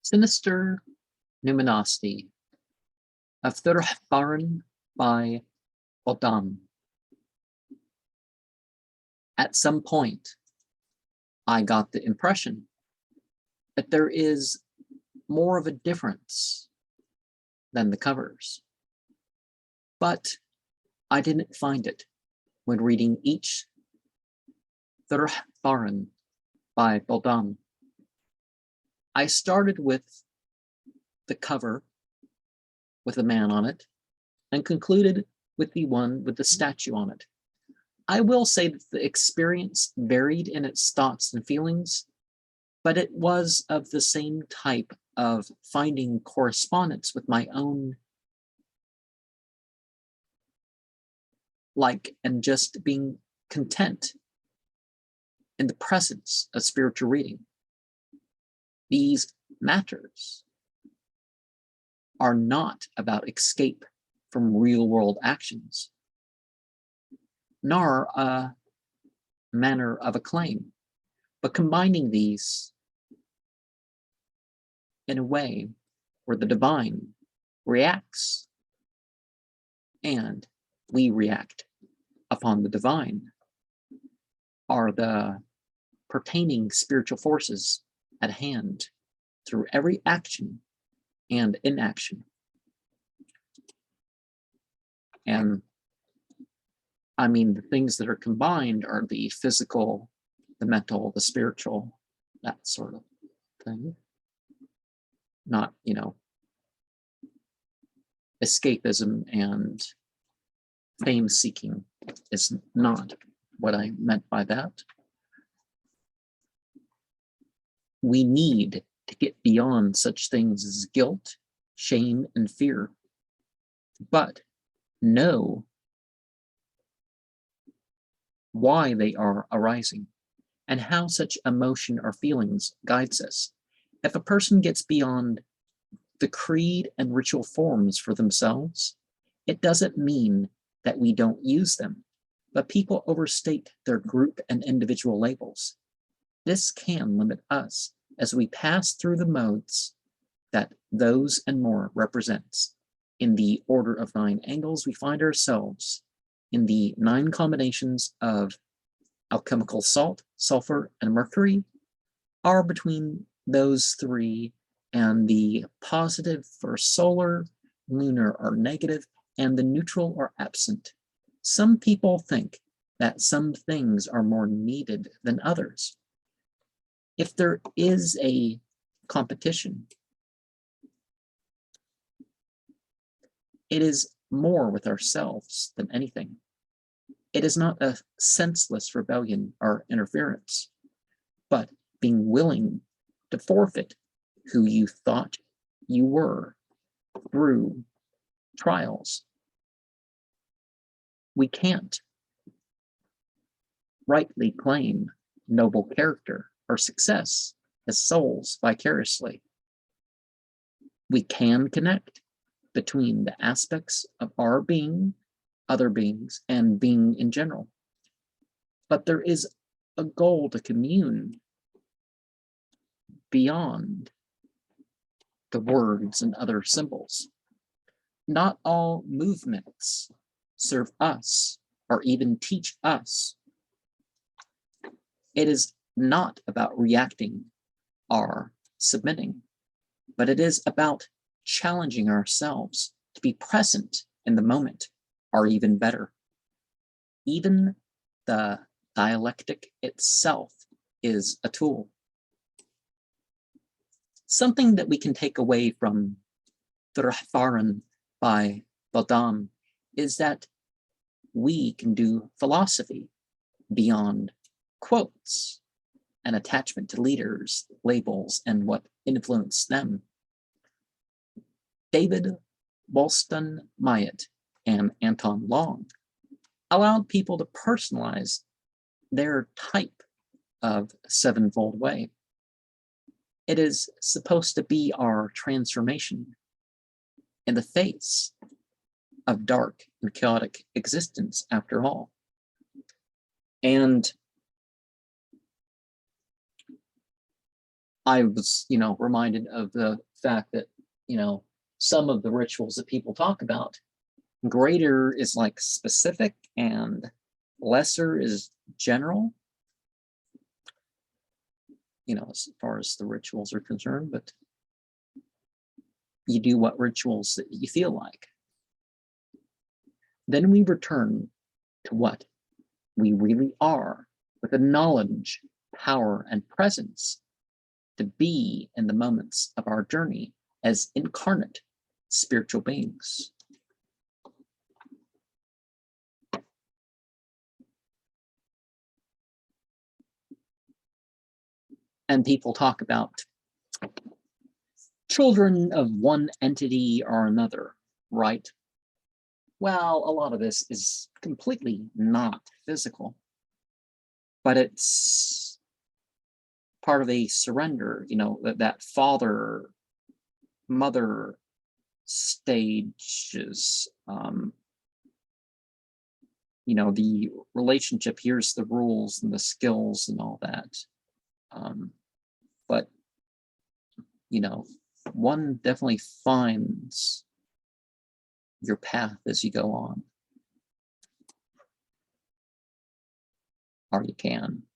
Sinister Numinousity of Thurhfaran by Beldam. At some point, I got the impression that there is more of a difference than the covers, but I didn't find it when reading each Thurhfaran by Beldam. I started with the cover with a man on it and concluded with the one with the statue on it. I will say that the experience varied in its thoughts and feelings, but it was of the same type of finding correspondence with my own and just being content in the presence of spiritual reading. These matters are not about escape from real-world actions, nor a manner of acclaim, but combining these in a way where the divine reacts and we react upon the divine are the pertaining spiritual forces at hand through every action and inaction. And I mean, the things that are combined are the physical, the mental, the spiritual, that sort of thing. Not, escapism and fame seeking is not what I meant by that. We need to get beyond such things as guilt, shame, and fear, but know why they are arising and how such emotion or feelings guides us. If a person gets beyond the creed and ritual forms for themselves, it doesn't mean that we don't use them, but people overstate their group and individual labels. This can limit us as we pass through the modes that those and more represents. In the order of 9 angles, we find ourselves in the 9 combinations of alchemical salt, sulfur, and mercury are between those 3, and the positive for solar, lunar, or negative, and the neutral or absent. Some people think that some things are more needed than others. If there is a competition, it is more with ourselves than anything. It is not a senseless rebellion or interference, but being willing to forfeit who you thought you were through trials. We can't rightly claim noble character or success as souls vicariously. We can connect between the aspects of our being, other beings, and being in general. But there is a goal to commune beyond the words and other symbols. Not all movements serve us or even teach us. It is not about reacting or submitting, but it is about challenging ourselves to be present in the moment, or even better. Even the dialectic itself is a tool. Something that we can take away from Thurhfaran by Beldam is that we can do philosophy beyond quotes and attachment to leaders, labels, and what influenced them. David Wollstonecraft and Anton Long allowed people to personalize their type of sevenfold way. It is supposed to be our transformation in the face of dark and chaotic existence, after all. And I was, reminded of the fact that, some of the rituals that people talk about, greater is like specific and lesser is general, as far as the rituals are concerned, but you do what rituals that you feel like. Then we return to what we really are, with the knowledge, power, and presence to be in the moments of our journey as incarnate spiritual beings. And people talk about children of one entity or another, right? Well, a lot of this is completely not physical, but it's part of a surrender, that father mother stages, the relationship, here's the rules and the skills and all that. But, one definitely finds your path as you go on. Or you can.